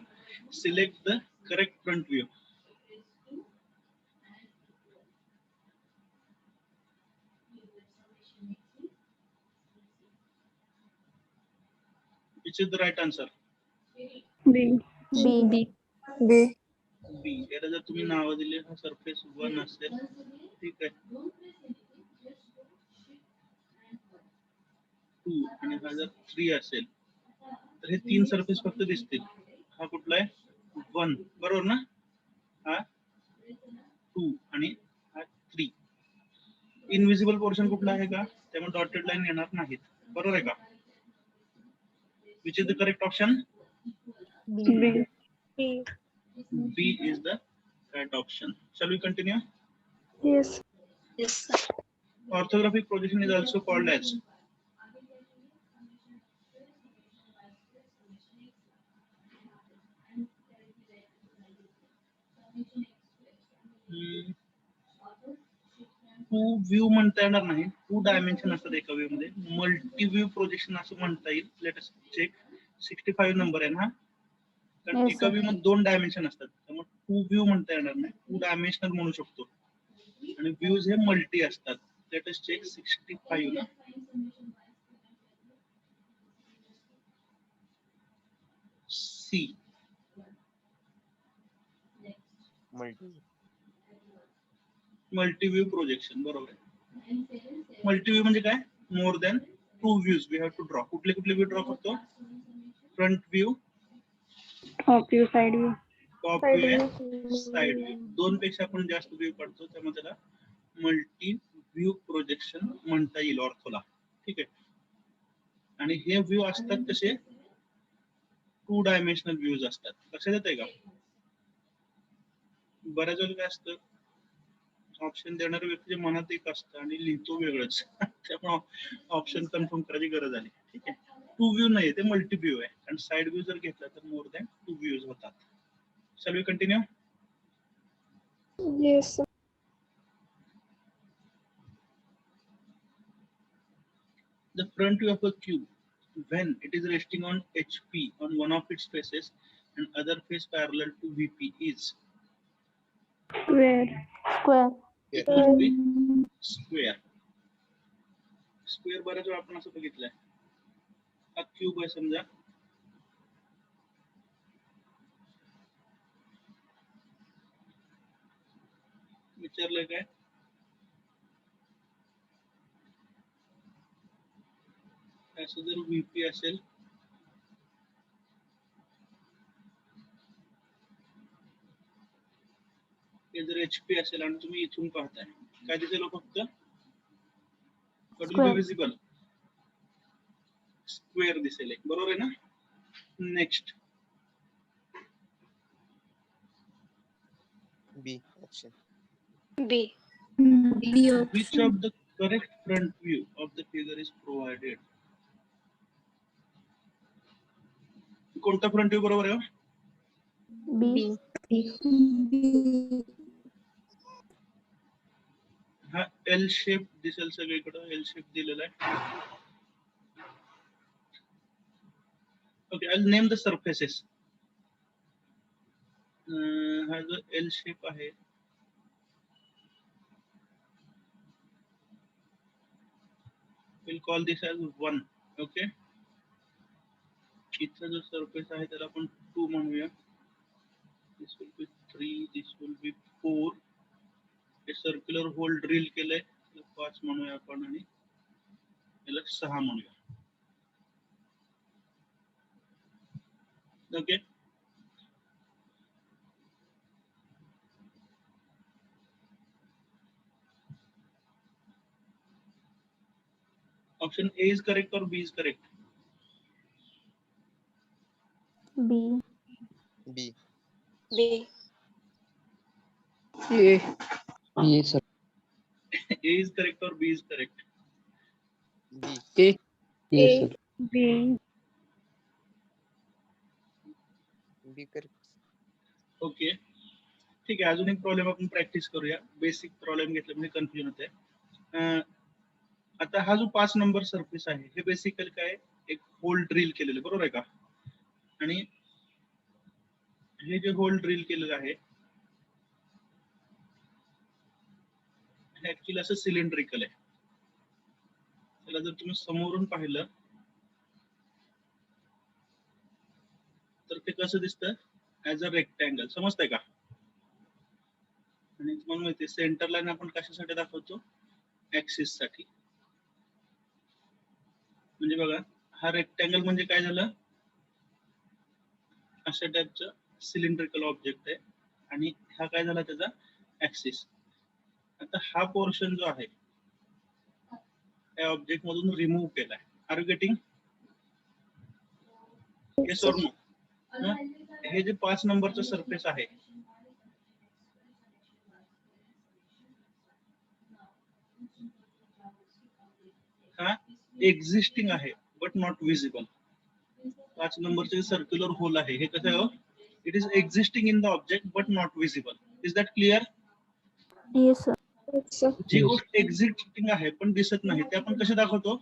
select the correct front view. Which is the right answer? B. B. B. B. याला जर तुम्ही नाव दिले हा surface 1 असेल, ठीक आहे, 2 आणि हा जर 3 असेल तर हे 3 सरफेस फक्त दिसतील. हा कुठला आहे? 1 बरोबर ना? हा 2 आणि हा 3. इनविजिबल पोर्शन कुठला आहे का? त्यामुळे डॉटेड लाईन येणार नाहीत. बरोबर आहे का? विच is the correct option? B. B is the correct option. Shall we continue? Yes. Yes, sir. Orthographic projection is also called as two view म्हणता येणार नाही. 2 डायमेन्शन असतात एका व्ह्यू मध्ये. मल्टी व्ह्यू प्रोजेक्शन असं म्हणता येईल. Late us check. 65 नंबर आहे ना? कारण Yes, एका sir. व्ह्यू मध्ये 2 डायमेन्शन असतात, त्यामुळे 2 व्ह्यू म्हणता येणार नाही. 2 डायमेन्शनल म्हणू शकतो. आणि व्ह्यूज हे मल्टी असतात. Let us check. 65 ना? सी. मल्टी व्ह्यू प्रोजेक्शन बरोबर आहे. मल्टी व्ह्यू म्हणजे काय? More than 2 views we have to draw. कुठले कुठले व्ह्यू ड्रॉ करतो? Front view, Top view, side view. Top view आहे, साइड व्ह्यू. 2 पेक्षा आपण जास्त व्ह्यू काढतो, त्यामुळे त्याला मल्टी व्ह्यू प्रोजेक्शन म्हणता येईल ऑर्थोला. ठीक आहे. आणि हे व्ह्यू असतात कसे? 2 डायमेन्शनल व्ह्यूज असतात. लक्षात येत आहे का? बऱ्याच वेळेला काय असतं, ऑप्शन देणाऱ्या व्यक्तीच्या मनात एक असतं आणि लिहितो वेगळंच. त्यामुळे ऑप्शन कन्फर्म करायची गरज आली. ठीक आहे. 2 व्ह्यू नाही, ते मल्टी व्ह्यू आहे. आणि साइड व्ह्यू जर घेतला तर मोर दॅन 2 व्ह्यूज होतात. Shall we continue? Yes, sir. The front view of a cube, when it is resting on HP on one of its faces and other face parallel to VP, is Where? Square. it must be square. Square बऱ्याच वेळा आपण असं बघितलंय. हा cube आहे समजा, विचारलंय काय? असं जर VP असेल, हे जर HP असेल आणि तुम्ही इथून पाहताय, काय दिसेल फक्त? What will be Square. visible? Square दिसेल एक. बरोबर आहे ना? Next. B option. B. Which of the correct front view of the figure is provided? कोणता फ्रंट व्ह्यू बरोबर आहे? B. हा एल शेप दिसेल सगळीकडे. एल शेप दिलेला आहे. Okay, I name the surfaces. हा जो एल शेप आहे, we'll call this as 1. Okay, इथला जो सरफेस आहे त्याला आपण 2 म्हणूया. This will be 3, this will be 4. हे सर्क्युलर होल ड्रिल केलंय, 5 म्हणूया आपण आणि याला 6 म्हणूया. Okay, Option A is correct or B is correct? B. B. B. A. A, sir. A is correct or B is correct? B. A. A, A. sir. B. B correct. Okay, ठीक आहे. अजून एक problem आपण practice करूया. Basic problem घेतले म्हणजे confusion होते. आता हा जो 5 नंबर सरफेस आहे हे बेसिकली काय, एक होल ड्रिल केलेलं, बरोबर आहे का? आणि हे जे होल ड्रिल केलेलं आहे हे ऍक्च्युअली असं सिलेंड्रिकल आहे. त्याला जर तुम्ही समोरून पाहिलं तर ते कसं दिसतं, ऍज अ रेक्टँगल. समजतंय का? आणि तुम्हाला माहिती सेंटर लाईन आपण कशासाठी दाखवतो, ऍक्सिस साठी. म्हणजे बघा, हा रेक्टँगल म्हणजे काय झालं, अशा टाइपचं सिलेंड्रिकल ऑब्जेक्ट आहे आणि हा काय झाला त्याचा ऍक्सिस. आता हा पोर्शन जो आहे त्या ऑब्जेक्ट मधून रिमूव्ह केलाय. Are you getting? Yes or no? हे जे 5 नंबरचं सरफेस आहे हा एक्झिस्टिंग आहे बट नॉट विजिबल. 5 नंबरचे सर्क्युलर होल आहे हे कसं आहे, it is existing in the object but not visible. Is that clear? Yes, sir. जी गोष्ट एक्झिस्टिंग आहे पण दिसत नाही ते आपण कसे दाखवतो,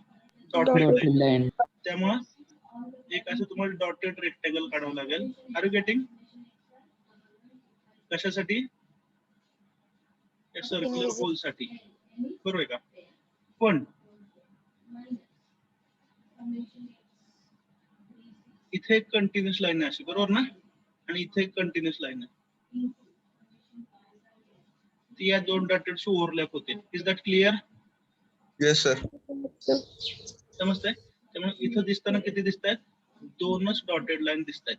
डॉटेड Dotted लाईन. line. त्यामुळं एक असं तुम्हाला डॉटेड रेक्टँगल काढावं लागेल. Are you getting? कशासाठी? सर्क्युलर होल साठी, बरोबर आहे का? पण इथे एक कंटिन्युअस लाईन आहे अशी, बरोबर ना? आणि इथे एक कंटिन्युअस लाईन आहे, ती या दोन डॉटेडशी ओव्हरलॅप होते. Is that clear? Yes, sir. समजतंय? त्यामुळे इथं दिसताना किती दिसत आहेत, 2च डॉटेड लाईन दिसत आहेत.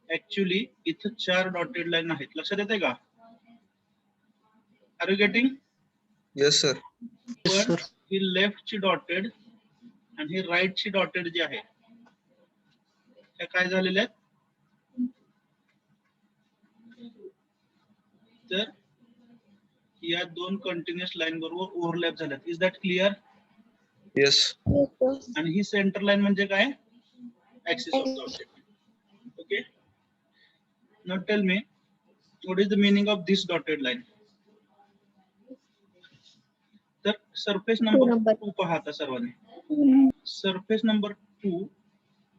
ऍक्च्युली इथं 4 डॉटेड लाईन आहेत. लक्षात येते का? Are you getting? Yes, sir. पण ही लेफ्टची डॉटेड आणि ही राईटची डॉटेड जी आहे त्या काय झालेल्या आहेत, तर या दोन कंटिन्युअस लाईन बरोबर ओव्हरलॅप झाल्यात. Is that clear? Yes. आणि ही सेंटर लाईन म्हणजे काय, axis of the object. Okay, now tell me what is the meaning of this dotted line. तर सरफेस नंबर 2 पहा आता सर्वांनी. सरफेस नंबर 2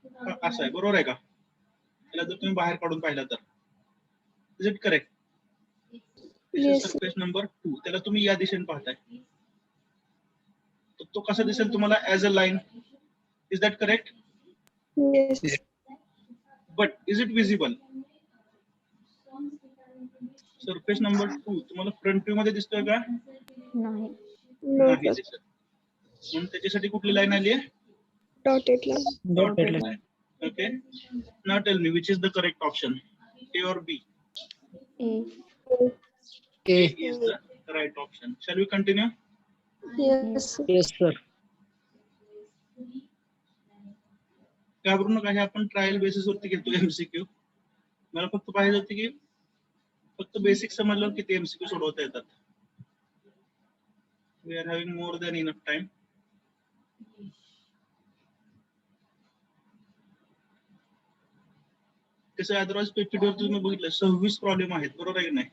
हा असा आहे, बरोबर आहे का? त्याला जर तुम्ही बाहेर काढून पाहिला तर is it correct? Surface number 2 त्याला तुम्ही या दिशेने पाहताय तर तो कसा दिसेल तुम्हाला, as a line. Is that correct? Yes. But is it visible? Surface number 2 तुम्हाला फ्रंट व्ह्यू मध्ये दिसतोय का? नाही. नाही दिसत. म्हणून त्याच्यासाठी कुठली लाईन आली आहे, Dotted line. Dotted line. Okay, now tell me which is the correct option, A or B? A. A. is the right option. Shall we continue? Yes. Yes, sir. घाबरू नका, हे आपण ट्रायल बेसिस वरती घेतो MCQ. मला फक्त पाहिजे होते की फक्त बेसिक समजलं किती एमसीक्यू सोडवता येतात. We are having more than enough time. कसं अदरवाइज पीपीटी वरती तुम्ही बघितलं 26 प्रॉब्लेम आहेत, बरोबर आहे की नाही?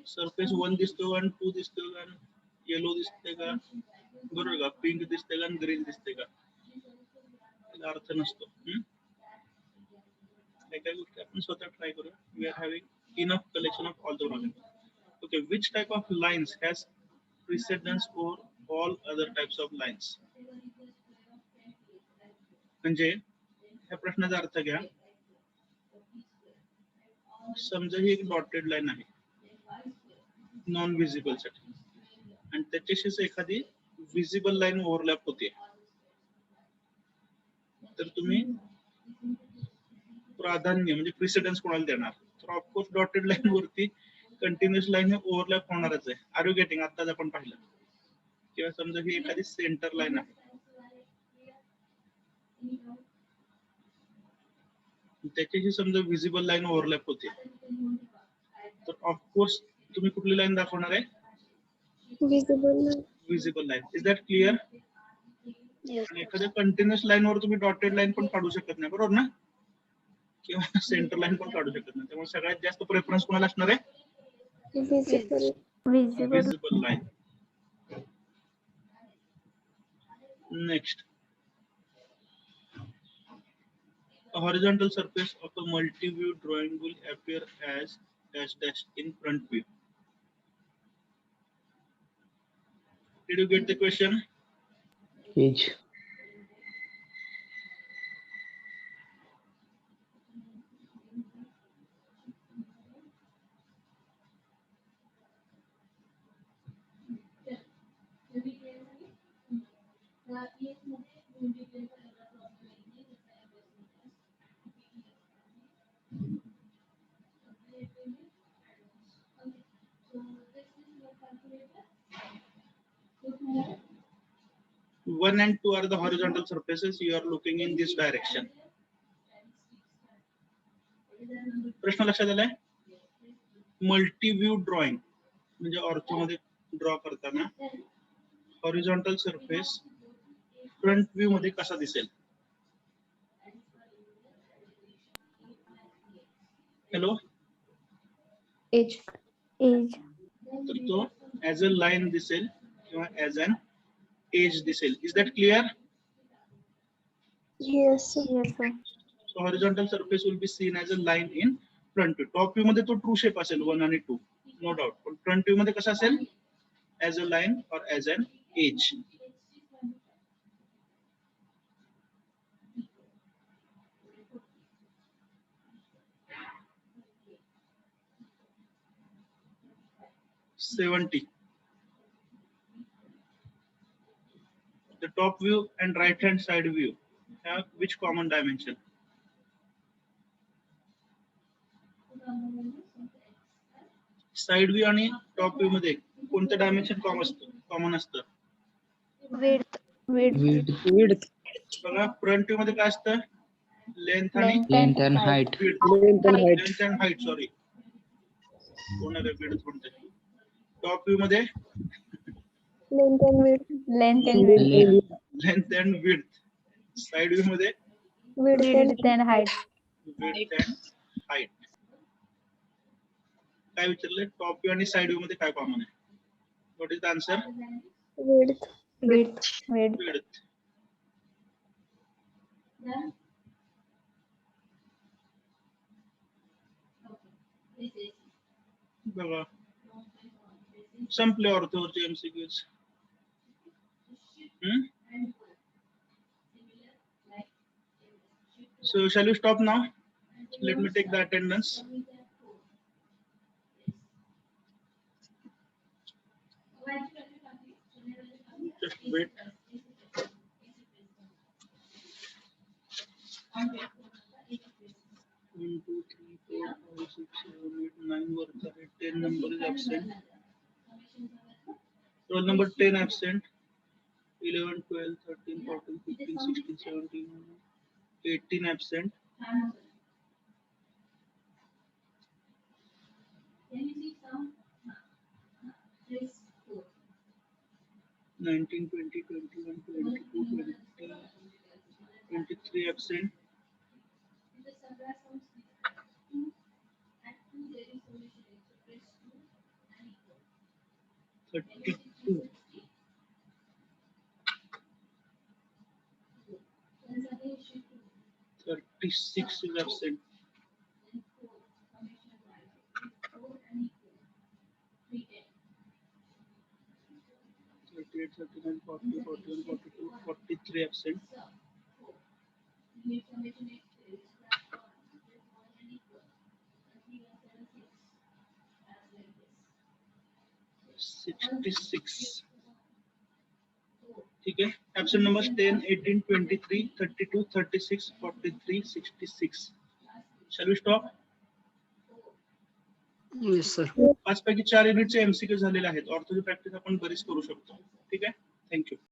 सरफेस 1 दिसतो, 1 2 दिसतो, येलो दिसते का, बरोबर का? पिंक दिसते का, ग्रीन दिसते का? त्याला अर्थ नसतो. काही गोष्टी आपण स्वतः ट्राय करूया. We are having enough collection of all the problem. Okay, which type of lines has precedence over all other types of lines? म्हणजे ह्या प्रश्नाचा अर्थ घ्या. समजा ही एक डॉटेड लाईन आहे नॉन विजिबल साठी आणि त्याच्याशीच एखादी विजिबल लाईन ओव्हरलॅप होते, तर तुम्ही प्राधान्य म्हणजे प्रिसिडन्स कोणाला देणार? तर ऑफकोर्स डॉटेड लाईन वरती कंटिन्युअस लाईन ओव्हरलॅप होणारच आहे. Are you getting? आताच आपण पाहिलं किंवा समजा ही एखादी सेंटर लाईन आहे, त्याच्याशी समजा व्हिजिबल लाईन ओव्हरलॅप होते, तर ऑफकोर्स तुम्ही कुठली लाईन दाखवणार आहे? Visible. Visible line. Is that clear? Yes. आणि एखाद्या कंटिन्युअस लाईनवर तुम्ही डॉटेड लाईन पण काढू शकत नाही, बरोबर ना? किंवा सेंटर लाईन पण काढू शकत नाही. त्यामुळे सगळ्यात जास्त प्रेफरन्स कोणाला असणार आहे? Visible. visible, Visible line. Next, a horizontal surface of a multi-view drawing will appear as dash dash in front view. Did you get the question? Edge. One and two are the horizontal surfaces. You are looking in this direction. प्रश्न लक्षात आलाय? Multi view drawing म्हणजे ortho मध्ये draw करताना horizontal surface front view मध्ये कसा दिसेल? Hello, Edge. edge, तर तो ऍज अ लाईन दिसेल किंवा ऍज अन एज दिसेल. Is that clear? Yes, sir. yes sir, So horizontal surface will be seen as a line in front view. Top view मध्ये तो ट्रू शेप असेल 1 आणि 2, no doubt. पण front view मध्ये कसा असेल? As a line or as an edge. The top view and right hand side view have which common dimension? Side view आणि top view मध्ये कोणतं डायमेन्शन कॉमन असतं? width, width, Width. बघा, front view मध्ये काय असतं? लेंथ आणि Length and height. Length and height. Length and height. Sorry, कोणाला विड्थ म्हणते? टॉप व्ह्यू मध्ये Length and width. length and width, Length. Length and width. Side view मध्ये Width and width and height, width and height. काय विचारलंय? Top view आणि side view मध्ये काय common आहे? What is the answer? width. width, width, width. बघा, संपले ऑर्थोवरचे MCQs. So shall we stop now? Let me take the attendance. Just wait. 1, 2, 3, 4, 5, 6, 7, 8, 9 work are 10 number is absent. Roll number 10 absent. 11, 12, 13, 14, 15, 16, 17, 18 absent. Nineteen, 20, 21, 22, 20, 23 absent. Thirty-two. 36 is absent. 38, 39, 40, 41, 42, 43 absent. 66. ठीक है. Absent numbers 10, 18, 23, 32, 36, 43, 66. Shall we stop? Yes, sir. 5 पैकी 4 युनिटचे MCQ झालेले आहेत. ऑर्थोची practice आपण बरीच करू शकतो. ठीक आहे. Thank you.